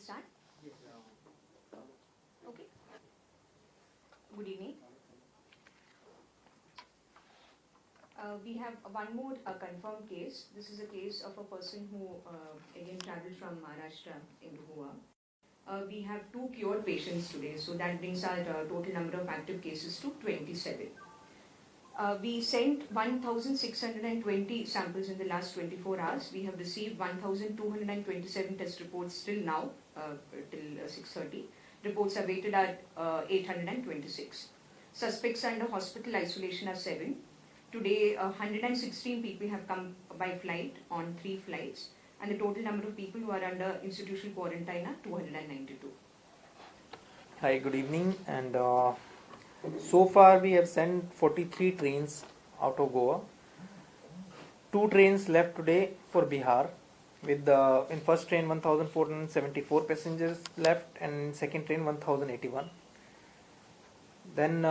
start? Okay. Good evening. We have one more confirmed case. This is a case of a person who again travelled from Maharashtra into Goa. We have 2 cured patients today, so that brings our total number of active cases to 27. We sent 1,620 samples in the last 24 hours. We have received 1,227 test reports till now, till 6:30. Reports awaited are 826. Suspects under hospital isolation are 7. Today, 116 people have come by flight on 3 flights, and the total number of people who are under institutional quarantine are 292. Hi, good evening. And so far we have sent 43 trains out of Goa. 2 trains left today for Bihar. With in first train 1,474 passengers left, and in second train 1,081. Then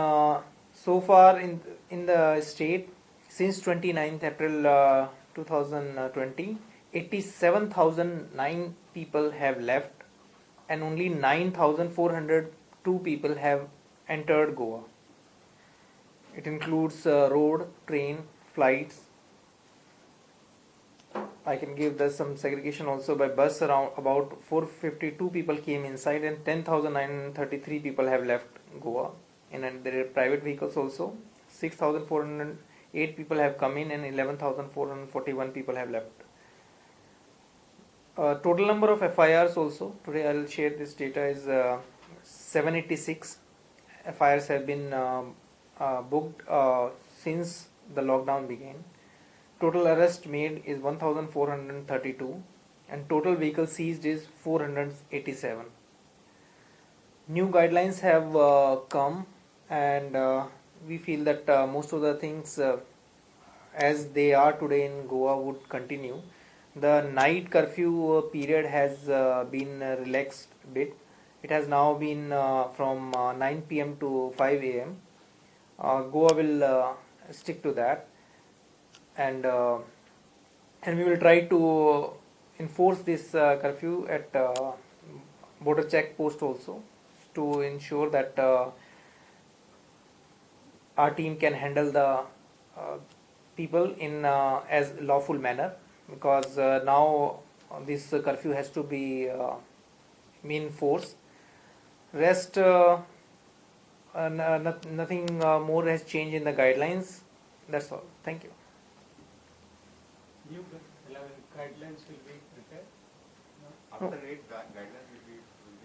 so far in the state, since 29th April 2020, 87,009 people have left, and only 9,402 people have entered Goa. It includes road, train, flights. I can give some segregation also by bus. Around about 452 people came inside, and 10,933 people have left Goa. And there are private vehicles also. 6,408 people have come in, and 11,441 people have left. Total number of FIRs also, today I will share this data, is 786 FIRs have been booked since the lockdown began. Total arrest made is 1,432, and total vehicle seized is 487. New guidelines have come, and we feel that most of the things as they are today in Goa would continue. The night curfew period has been relaxed a bit. It has now been from 9 p.m. to 5 a.m. Goa will stick to that, and we will try to enforce this curfew at border check post also, to ensure that our team can handle the people in as lawful manner, because now this curfew has to be in force. Rest nothing more has changed in the guidelines. That's all. Thank you. New guidelines will be prepared? After 8 guidelines will be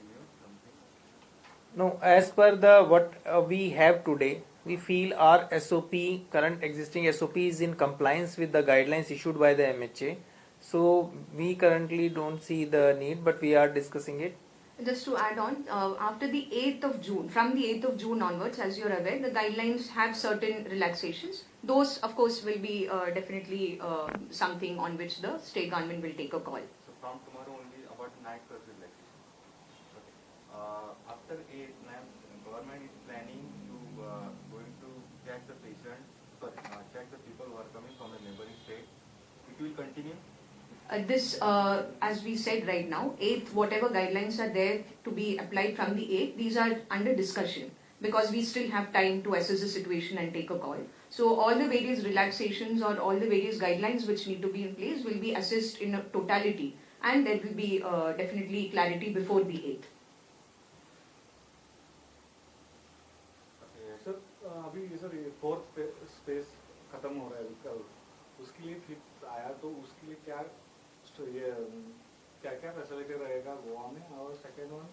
new something? No, as per the what we have today, we feel our SOP, current existing SOP, is in compliance with the guidelines issued by the MHA. So we currently don't see the need, but we are discussing it. Just to add on, after the 8th of June, from the 8th of June onwards, as you're aware, the guidelines have certain relaxations. Those, of course, will be definitely something on which the state government will take a call. So from tomorrow only about night curfew relaxation. Okay. After 8, government is planning to going to check the patient, check the people who are coming from the neighboring state. It will continue. This, as we said right now, 8th, whatever guidelines are there to be applied from the 8th, these are under discussion, because we still have time to assess the situation and take a call. So all the various relaxations or all the various guidelines which need to be in place will be assessed in a totality, and there will be definitely clarity before the 8th. Sir अभी sir ये fourth space खत्म हो रहा है कल, उसके लिए फिर आया तो उसके लिए क्या ये क्या क्या फैसिलिटी रहेगा गोवा में, और सेकेंड वन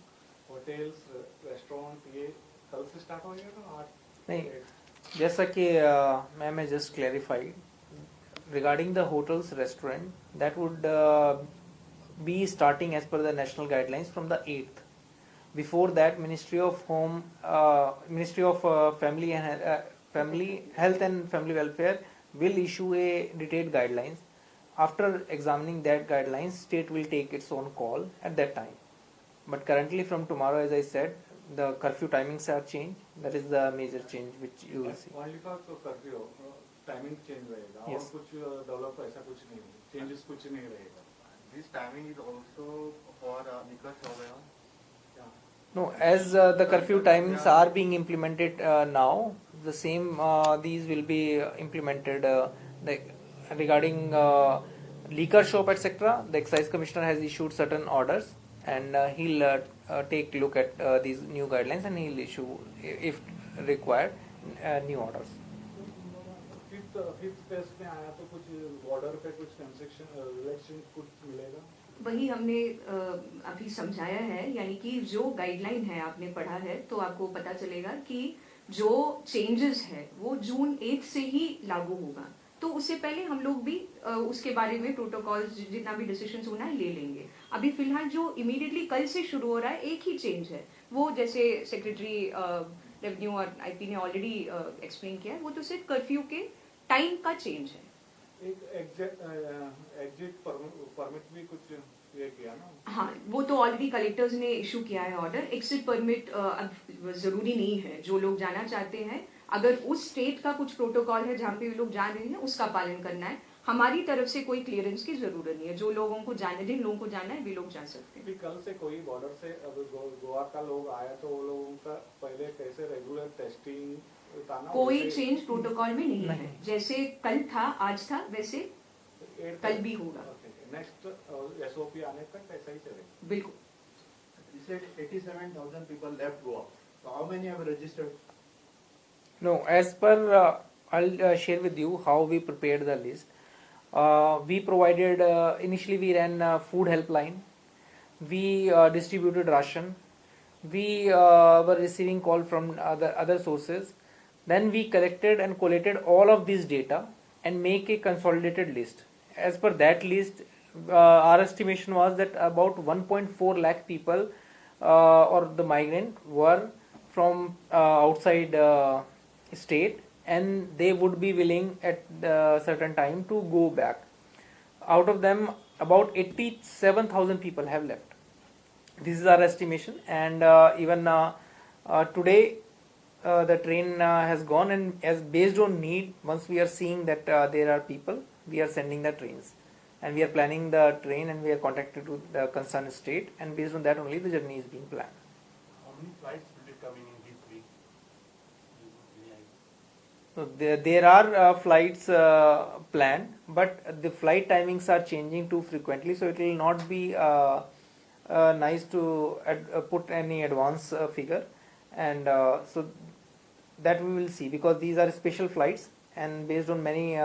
होटल्स रेस्टोरेंट ये कल से स्टार्ट हो गया ना 8 नहीं, जैसा कि ma'am just clarified regarding the hotels restaurant, that would be starting as per the national guidelines from the 8th. Before that, Ministry of Family Health and Family Welfare will issue a detailed guidelines. After examining that guidelines, state will take its own call at that time. But currently, from tomorrow, as I said, the curfew timings are changed. That is the major change which you will see. only for curfew timing change रहेगा, और Yes. कुछ develop ऐसा कुछ नहीं, changes कुछ नहीं रहेगा. this timing is also for liquor shop, Yeah. No, as the curfew times are being implemented now, the same these will be implemented like regarding liquor shop etc. The excise commissioner has issued certain orders, and he'll take look at these new guidelines, and he'll issue, if required, new orders. Fifth phase में आया तो कुछ border पे कुछ concession relaxation कुछ मिलेगा? वही हमने अभी समझाया है, यानी कि जो गाइडलाइन है आपने पढ़ा है तो आपको पता चलेगा कि जो चेंजेस है वो जून 1 से ही लागू होगा। तो उससे पहले हम लोग भी उसके बारे में प्रोटोकॉल जितना भी डिसीजन होना है ले लेंगे। अभी फिलहाल जो इमीडिएटली कल से शुरू हो रहा है एक ही चेंज है, वो जैसे सेक्रेटरी रेवेन्यू और आईपी ने ऑलरेडी एक्सप्लेन किया है, वो तो सिर्फ कर्फ्यू के टाइम का चेंज है। एक एग्जिट परमिट भी कुछ ये किया ना? हाँ, वो तो ऑलरेडी कलेक्टर्स ने इशू किया है ऑर्डर। एग्जिट परमिट अब जरूरी नहीं है, जो लोग जाना चाहते हैं अगर उस स्टेट का कुछ प्रोटोकॉल है जहाँ पे लोग जा रहे हैं उसका पालन करना है। हमारी तरफ से कोई क्लियरेंस की जरूरत नहीं है, जो लोगों को जाने, जिन लोगों को जाना है वे लोग जा सकते हैं। कल से कोई बॉर्डर से अब गोवा का लोग आया तो वो लोगों का पहले कैसे रेगुलर टेस्टिंग था ना? कोई चेंज प्रोटोकॉल में नहीं है, जैसे कल था आज था वैसे कल भी होगा। नेक्स्ट एसओपी आने तक ऐसा ही चलेगा? बिल्कुल। You said 87,000 people left Goa. So how many have registered? No, as per I'll share with you how we prepared the list. We provided initially we ran a food helpline. We distributed ration. We were receiving call from other sources. Then we collected and collated all of this data and make a consolidated list. As per that list, our estimation was that about 1.4 lakh people or the migrant were from outside state, and they would be willing at a certain time to go back. Out of them, about 87,000 people have left. This is our estimation, and even today the train has gone, and as based on need, once we are seeing that there are people, we are sending the trains, and we are planning the train, and we are contacted to the concerned state, and based on that only the journey is being planned. How many flights will be coming in this week? So there are flights planned, but the flight timings are changing too frequently, so it will not be nice to put any advance figure, and so that we will see, because these are special flights, and based on many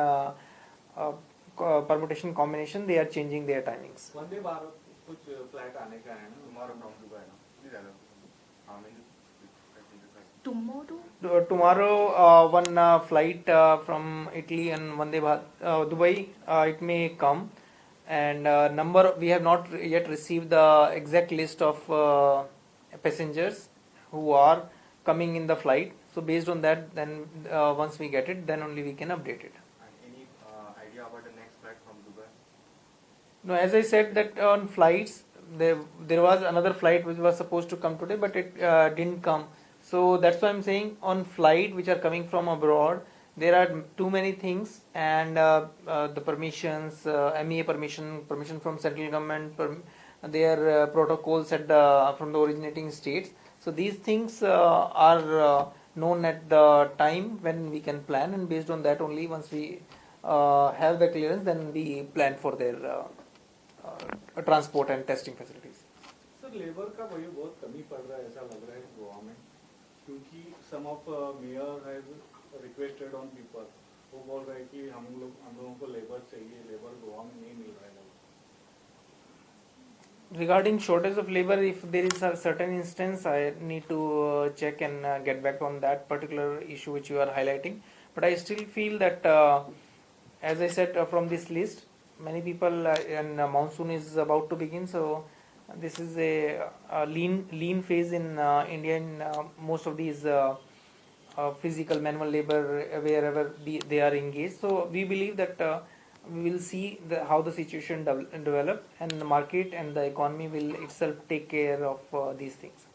permutation combination they are changing their timings. Vande Bharat कुछ flight आने का है ना? tomorrow from Dubai, no? Please allow. How many passengers? Tomorrow one flight from Italy and Vande Bharat Dubai it may come, and number we have not yet received the exact list of passengers who are coming in the flight. So based on that, then once we get it, then only we can update it. And any idea about the next flight from Dubai? No, as I said that on flights, there was another flight which was supposed to come today, but it didn't come. So that's why I'm saying on flight which are coming from abroad, there are too many things, and the permissions, MEA permission from central government, their protocols from the originating states. So these things are known at the time when we can plan, and based on that only, once we have the clearance, then we plan for their transport and testing facilities. Sir labour का वही बहुत कमी पड़ रहा है ऐसा लग रहा है गोवा में, क्योंकि some of mayor has requested on people, वो बोल रहे हैं कि हम लोगों को लेबर चाहिए, लेबर गोवा में नहीं मिल रहा है। Regarding shortage of labor, if there is a certain instance, I need to check and get back on that particular issue which you are highlighting. But I still feel that, as I said, from this list, many people and monsoon is about to begin, so this is a lean phase in India in most of these physical manual labor wherever they are engaged. So we believe that we will see how the situation develop, and the market and the economy will itself take care of these things.